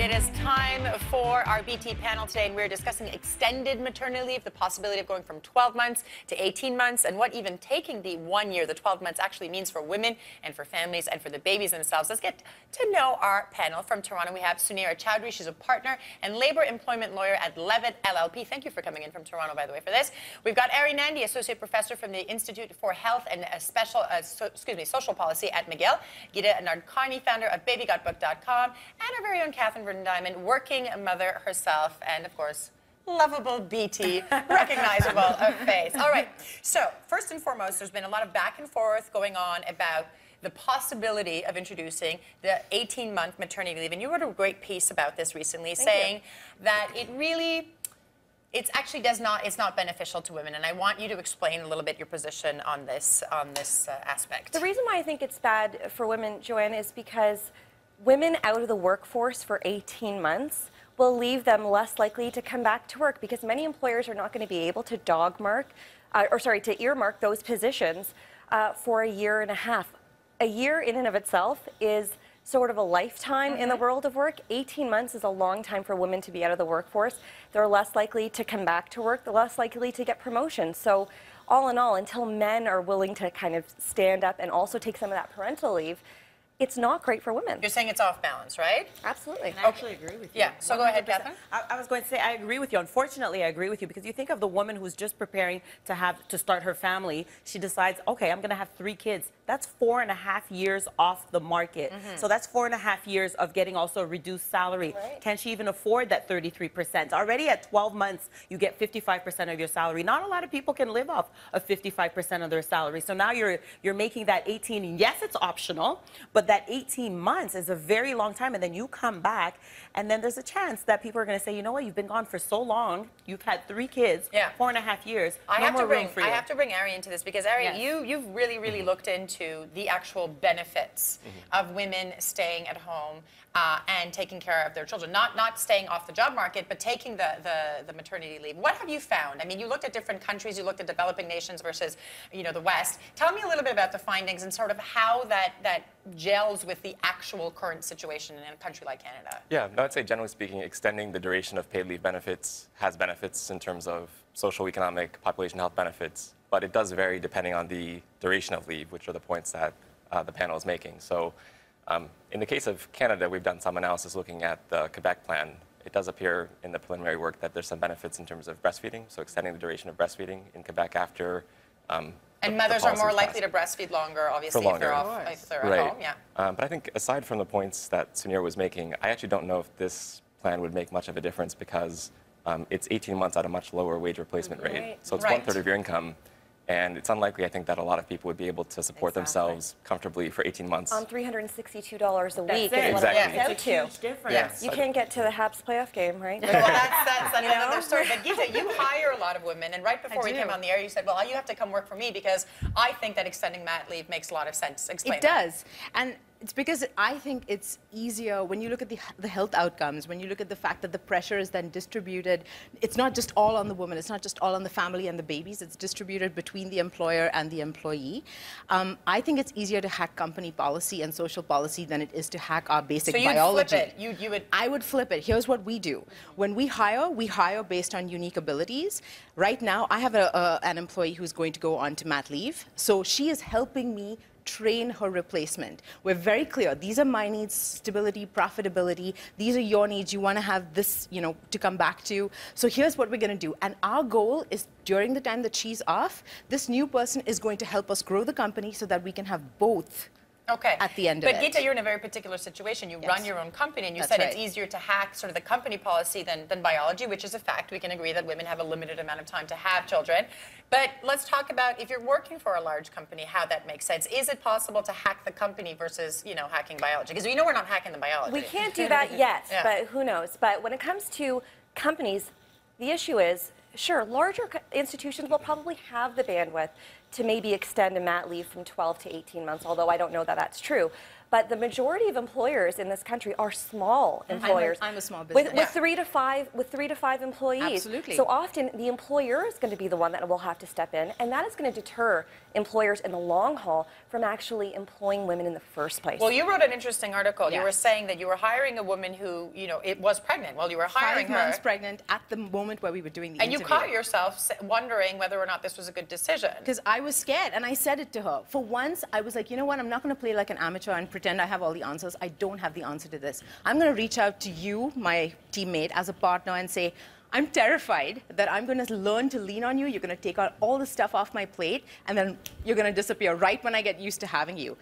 it is time for our BT panel today, and we're discussing extended maternity leave, the possibility of going from 12 months to 18 months, and what even taking the 1 year, the 12 months, actually means for women and for families and for the babies themselves. Let's get to know our panel. From Toronto, we have Sunira Chowdhury. She's a partner and labor employment lawyer at Levitt LLP. Thank you for coming in from Toronto, by the way, for this. We've got Ari Nandi, associate professor from the Institute for Health and Social Policy at McGill. Gita Nardkani, founder of babygotbook.com, and our very own Catherine Verdun-Diamond, working mother herself, and of course, lovable BT, recognizable of face. All right, so first and foremost, there's been a lot of back and forth going on about the possibility of introducing the 18-month maternity leave, and you wrote a great piece about this recently, saying that it's not beneficial to women, and I want you to explain a little bit your position on this aspect. The reason why I think it's bad for women, Joanne, is because women out of the workforce for 18 months will leave them less likely to come back to work, because many employers are not going to be able to to earmark those positions for a year and a half. A year in and of itself is sort of a lifetime in the world of work. 18 months is a long time for women to be out of the workforce. They're less likely to come back to work. They're less likely to get promotions. So all in all, until men are willing to kind of stand up and also take some of that parental leave, it's not great for women. You're saying it's off balance, right? Absolutely. And I actually agree with you. Yeah, so 100%. Go ahead, Catherine. I was going to say I agree with you. Unfortunately, I agree with you, because you think of the woman who's just preparing to start her family. She decides, okay, I'm going to have 3 kids. That's 4.5 years off the market. So that's 4.5 years of getting also a reduced salary. Right. Can she even afford that 33%? Already at 12 months, you get 55% of your salary. Not a lot of people can live off of 55% of their salary. So now you're making that 18. Yes, it's optional, but that 18 months is a very long time, and then you come back, and then there's a chance that people are going to say, you know what, you've been gone for so long, you've had 3 kids, 4.5 years, I no more room for you. I have to bring Ari into this, because Ari, you've really looked into the actual benefits of women staying at home and taking care of their children, not staying off the job market, but taking the maternity leave. What have you found? I mean, you looked at different countries, you looked at developing nations versus, the West. Tell me a little bit about the findings and sort of how that gels with the actual current situation in a country like Canada. Yeah, I'd say generally speaking, extending the duration of paid leave benefits has benefits in terms of social, economic, population health benefits, but it does vary depending on the duration of leave, which are the points that the panel is making. So in the case of Canada, we've done some analysis looking at the Quebec plan. It does appear in the preliminary work that there's some benefits in terms of breastfeeding, so extending the duration of breastfeeding in Quebec after and mothers are more likely to breastfeed longer, obviously, if they're at home. Yeah. But I think aside from the points that Sunira was making, I actually don't know if this plan would make much of a difference, because it's 18 months at a much lower wage replacement rate. So it's 1/3 of your income. And it's unlikely, I think, that a lot of people would be able to support themselves comfortably for 18 months. On $362 a week is what it works out It's a huge difference. Yes. You can't get to the Habs playoff game, right? Well, that's another story. But Gita, you hire a lot of women, and right before we came on the air, you said, well, you have to come work for me, because I think that extending mat leave makes a lot of sense. Explain that. It does. And it's because I think it's easier when you look at the health outcomes, when you look at the fact that the pressure is then distributed. It's not just all on the woman, it's not just all on the family and the babies, it's distributed between the employer and the employee. I think it's easier to hack company policy and social policy than it is to hack our basic biology. So you'd flip it? I would flip it. Here's what we do. When we hire based on unique abilities. Right now, I have an employee who's going to go on to mat leave, so she is helping me train her replacement. We're very clear. These are my needs: stability, profitability. These are your needs. You want to have this, to come back to. So here's what we're going to do. And our goal is, during the time that she's off, this new person is going to help us grow the company so that we can have both. Okay. At the end of it. But Gita, you're in a very particular situation. You run your own company, and you said it's easier to hack sort of the company policy than biology, which is a fact. We can agree that women have a limited amount of time to have children. But let's talk about, if you're working for a large company, how that makes sense. Is it possible to hack the company versus, hacking biology? Because we're not hacking the biology. We can't do that yet, but who knows? But when it comes to companies, the issue is, sure, larger institutions will probably have the bandwidth to maybe extend a mat leave from 12 to 18 months, although I don't know that that's true. but the majority of employers in this country are small employers. I'm a small business. With 3 to 5 employees. Absolutely. So often the employer is going to be the one that will have to step in, and that is going to deter employers in the long haul from actually employing women in the first place. Well, you wrote an interesting article. Yeah. You were saying that you were hiring a woman who, you know, it was pregnant while you were hiring 5 her. months pregnant at the moment where we were doing the And you interview. caught yourself wondering whether or not this was a good decision. Because I was scared, and I said it to her. For once, I was like, you know what, I'm not going to play like an amateur and pretend I have all the answers. I don't have the answer to this. I'm going to reach out to you, my teammate, as a partner and say, I'm terrified that I'm going to learn to lean on you. You're going to take out all the stuff off my plate, and then you're going to disappear right when I get used to having you.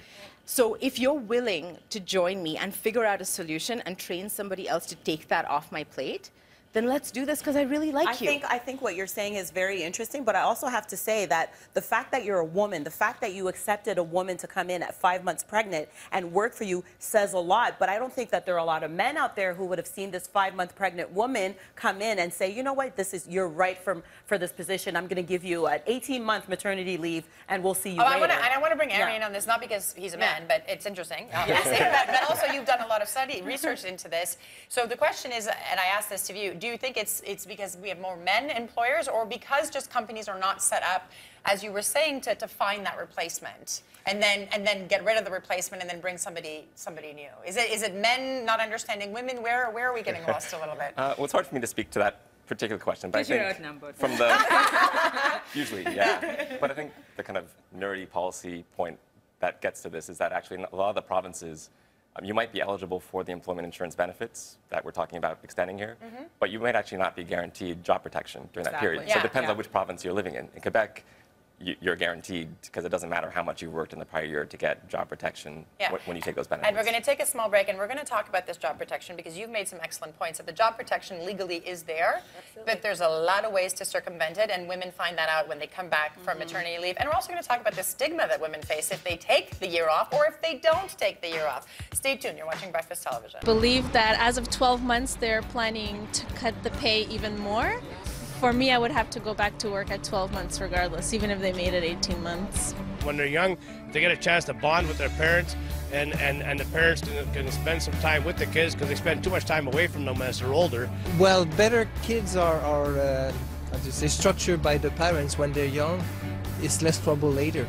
So if you're willing to join me and figure out a solution and train somebody else to take that off my plate, then let's do this because I really like you. I think what you're saying is very interesting, but I also have to say that the fact that you're a woman, the fact that you accepted a woman to come in at 5 months pregnant and work for you says a lot. But I don't think that there are a lot of men out there who would have seen this 5-month pregnant woman come in and say, you know what, you're right for this position. I'm going to give you an 18-month maternity leave, and we'll see you later. I want to bring Ari in on this, not because he's a man, but it's interesting. Obviously. but also you've done a lot of research into this. So the question is, and I asked this to you, do you think it's because we have more men employers, or because just companies are not set up, as you were saying, to find that replacement and then get rid of the replacement and then bring somebody new? Is it men not understanding women? Where are we getting lost a little bit? Well, it's hard for me to speak to that particular question, but I Because you're think outnumbered. from the usually, yeah. But I think the kind of nerdy policy point that gets to this is that actually in a lot of the provinces, you might be eligible for the employment insurance benefits that we're talking about extending here, but you might actually not be guaranteed job protection during that period. Yeah. So it depends Yeah. on which province you're living in. In Quebec, you're guaranteed, because it doesn't matter how much you've worked in the prior year to get job protection when you take those benefits. And we're going to take a small break, and we're going to talk about this job protection because you've made some excellent points that the job protection legally is there, but there's a lot of ways to circumvent it, and women find that out when they come back from maternity leave. And we're also going to talk about the stigma that women face if they take the year off or if they don't take the year off. Stay tuned. You're watching Breakfast Television. Believe that as of 12 months, they're planning to cut the pay even more. For me, I would have to go back to work at 12 months regardless, even if they made it 18 months. When they're young, they get a chance to bond with their parents, and the parents can spend some time with the kids because they spend too much time away from them as they're older. Well, better kids are how to say, structured by the parents when they're young. It's less trouble later.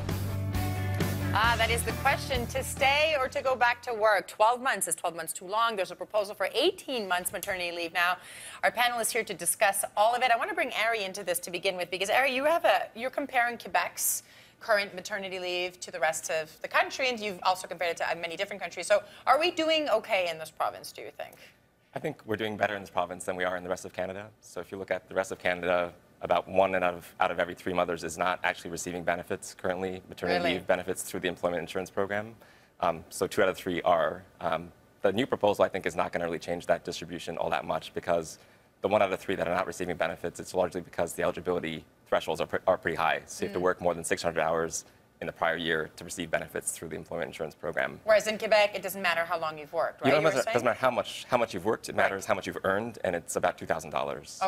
That is the question, to stay or to go back to work. 12 months. Is 12 months too long? There's a proposal for 18 months maternity leave now. Our panel is here to discuss all of it. I want to bring Ari into this to begin with because, Ari, you're comparing Quebec's current maternity leave to the rest of the country, and you've also compared it to many different countries. So are we doing okay in this province, do you think? I think we're doing better in this province than we are in the rest of Canada. So if you look at the rest of Canada, about 1 out of every 3 mothers is not actually receiving benefits currently, maternity leave benefits through the employment insurance program. So 2 out of 3 are. The new proposal, I think, is not going to really change that distribution all that much because the 1 out of 3 that are not receiving benefits, it's largely because the eligibility thresholds are pretty high. So you have to work more than 600 hours in the prior year to receive benefits through the employment insurance program. Whereas in Quebec, it doesn't matter how long you've worked, right? It doesn't matter how much you've worked. It matters how much you've earned, and it's about $2,000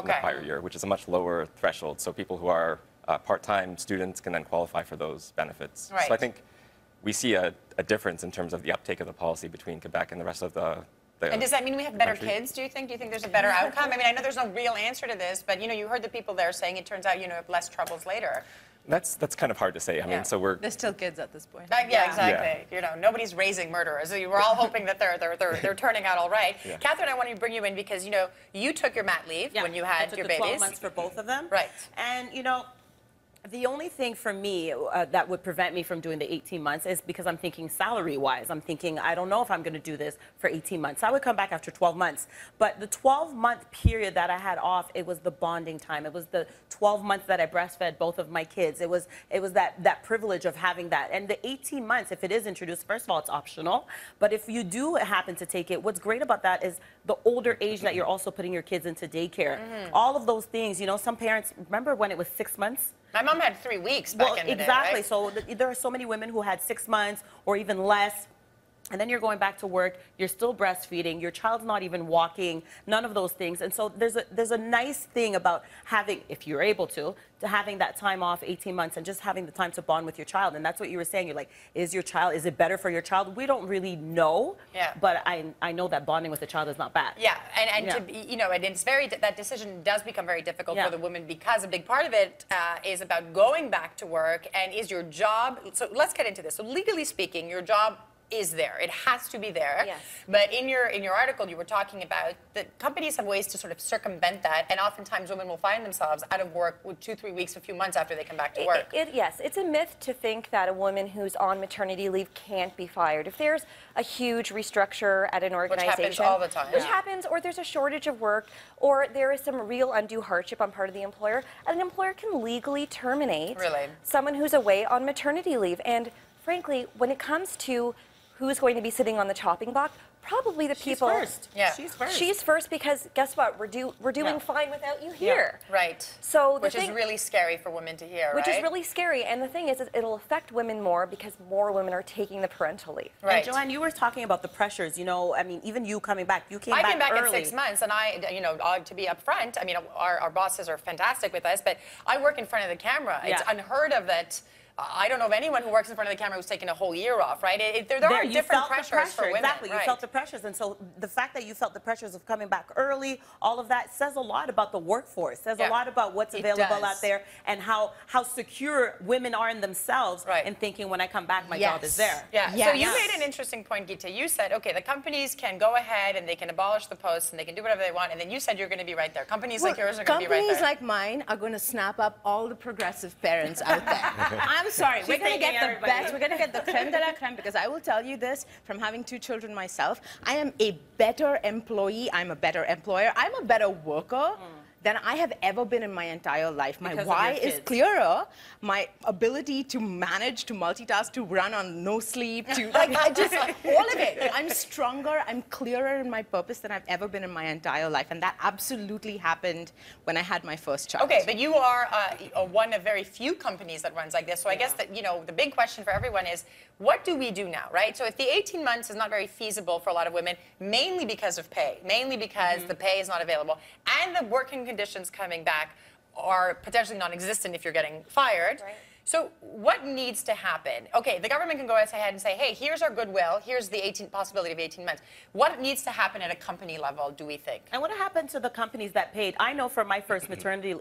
in the prior year, which is a much lower threshold. So people who are part-time students can then qualify for those benefits. Right. So I think we see a difference in terms of the uptake of the policy between Quebec and the rest of the And does that mean we have better country. kids, do you think? Do you think there's a better outcome? I mean, I know there's no real answer to this, but, you heard the people there saying it turns out, you have less troubles later. That's kind of hard to say. I mean, so we're They're still kids at this point. Yeah, exactly. Nobody's raising murderers. We're all hoping that they're turning out all right. Yeah. Catherine, I want to bring you in because, you took your mat leave when you had your babies. 12 months for both of them. Right. And, the only thing for me that would prevent me from doing the 18 months is because I'm thinking salary-wise. I'm thinking, I don't know if I'm going to do this for 18 months. I would come back after 12 months. But the 12-month period that I had off, it was the bonding time. It was the 12 months that I breastfed both of my kids. It was that privilege of having that. And the 18 months, if it is introduced, first of all, it's optional. But if you do happen to take it, what's great about that is the older age that you're also putting your kids into daycare. All of those things, some parents, remember when it was 6 months? My mom had 3 weeks back in the day, exactly. right? So there are so many women who had 6 months or even less. and then you're going back to work, you're still breastfeeding, your child's not even walking, none of those things. And so there's a nice thing about having, if you're able to having that time off, 18 months, and just having the time to bond with your child. And that's what you were saying. You're like, is it better for your child? We don't really know, but I know that bonding with the child is not bad. Yeah, and to be, you know, and it's that decision does become very difficult for the woman, because a big part of it is about going back to work, and is your job, so let's get into this. So legally speaking, your job is there. It has to be there. Yes. But in your article, you were talking about that companies have ways to sort of circumvent that, and oftentimes women will find themselves out of work with 2-3 weeks, a few months after they come back to work. Yes, it's a myth to think that a woman who's on maternity leave can't be fired. If there's a huge restructure at an organization, which happens all the time, which happens, or there's a shortage of work, or there is some real undue hardship on part of the employer, an employer can legally terminate someone who's away on maternity leave. And frankly, when it comes to who's going to be sitting on the chopping block, probably the people. She's first. Yeah. She's first. She's first, because guess what? We're doing fine without you here. Right. So which is really scary for women to hear, Which is really scary. And the thing is it'll affect women more because more women are taking the parental leave. Right. And Joanne, you were talking about the pressures. You know, I mean, even you coming back, you came back early. I came back at 6 months, and you know, to be upfront, I mean, our bosses are fantastic with us, but I work in front of the camera. It's unheard of that. I don't know of anyone who works in front of the camera who's taken a whole year off, right? There are different pressures for women. Exactly, you felt the pressures. And so the fact that you felt the pressures of coming back early, all of that says a lot about the workforce, says a lot about what's available out there, and how secure women are in themselves in thinking, when I come back, my job is there. Yeah, so you made an interesting point, Geeta. You said, okay, the companies can go ahead and they can abolish the posts and they can do whatever they want, and then you said you're going to be right there. Companies like yours are going to be right there. Companies like mine are going to snap up all the progressive parents out there. I'm sorry, we're going to get the best, we're going to get the creme de la creme, because I will tell you this, from having 2 children myself, I am a better employee, I'm a better employer, I'm a better worker than I have ever been in my entire life. My why is clearer. My ability to manage, to multitask, to run on no sleep, to like, I just, all of it. I'm stronger, I'm clearer in my purpose than I've ever been in my entire life. And that absolutely happened when I had my first child. Okay, but you are one of very few companies that runs like this. So I guess that, you know, the big question for everyone is, what do we do now, right? So if the 18 months is not very feasible for a lot of women, mainly because of pay, mainly because the pay is not available, and the working conditions coming back are potentially non-existent if you're getting fired. Right. So what needs to happen? Okay, the government can go ahead and say, hey, here's our goodwill, here's the possibility of 18 months. What needs to happen at a company level, do we think? And what happened to the companies that paid? I know for my first maternity,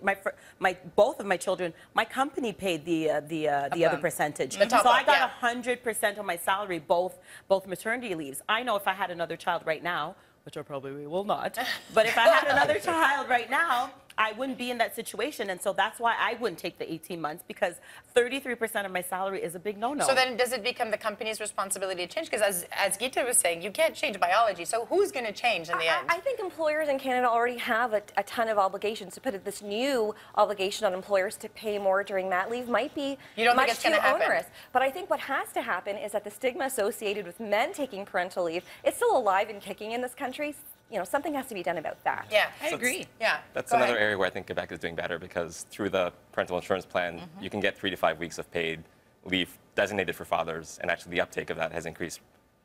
both of my children, my company paid the other percentage. So I got 100% of my salary, both maternity leaves. I know if I had another child right now, which I probably will not, but if I had another child right now, I wouldn't be in that situation. And so that's why I wouldn't take the 18 months, because 33% of my salary is a big no-no. So then does it become the company's responsibility to change? Because as Geeta was saying, you can't change biology. So who's going to change in the end? I think employers in Canada already have a ton of obligations. To put it, this new obligation on employers to pay more during mat leave might be much too onerous. But I think what has to happen is that the stigma associated with men taking parental leave, it's still alive and kicking in this country. You know, something has to be done about that. Yeah, I agree. Yeah, that's another area where I think Quebec is doing better, because through the parental insurance plan, you can get 3 to 5 weeks of paid leave designated for fathers, and actually the uptake of that has increased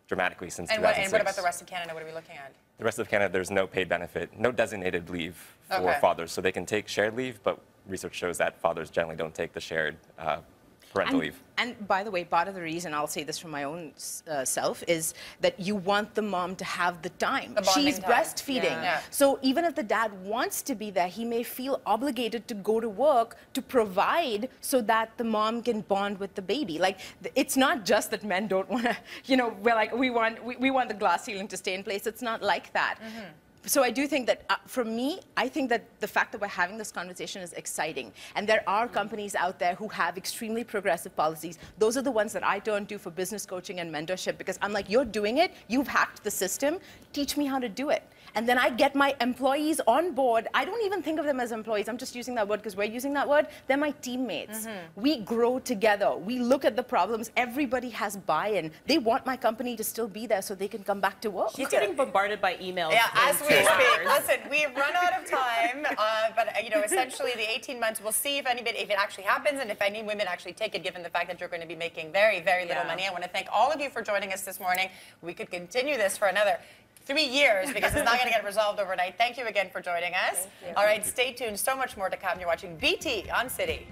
dramatically since 2006. And what about the rest of Canada? What are we looking at? The rest of Canada, there's no paid benefit, no designated leave for fathers, so they can take shared leave, but research shows that fathers generally don't take the shared parental leave. And by the way, part of the reason, I'll say this from my own self, is that you want the mom to have the time. She's breastfeeding. Yeah. So even if the dad wants to be there, he may feel obligated to go to work to provide so that the mom can bond with the baby. Like, it's not just that men don't want to, you know, we're like, we want the glass ceiling to stay in place. It's not like that. So I do think that, for me, I think that the fact that we're having this conversation is exciting. And there are companies out there who have extremely progressive policies. Those are the ones that I turn to for business coaching and mentorship, because I'm like, you're doing it, you've hacked the system, teach me how to do it. And then I get my employees on board. I don't even think of them as employees. I'm just using that word because we're using that word. They're my teammates. We grow together. We look at the problems. Everybody has buy-in. They want my company to still be there so they can come back to work. She's getting bombarded by emails. Yeah, as we speak. Listen, we've run out of time, but essentially the 18 months, we'll see if it actually happens and if any women actually take it, given the fact that you're going to be making very, very little money. I want to thank all of you for joining us this morning. We could continue this for another 3 years because it's not going to get resolved overnight. Thank you again for joining us. All right, stay tuned. So much more to come. You're watching BT on City.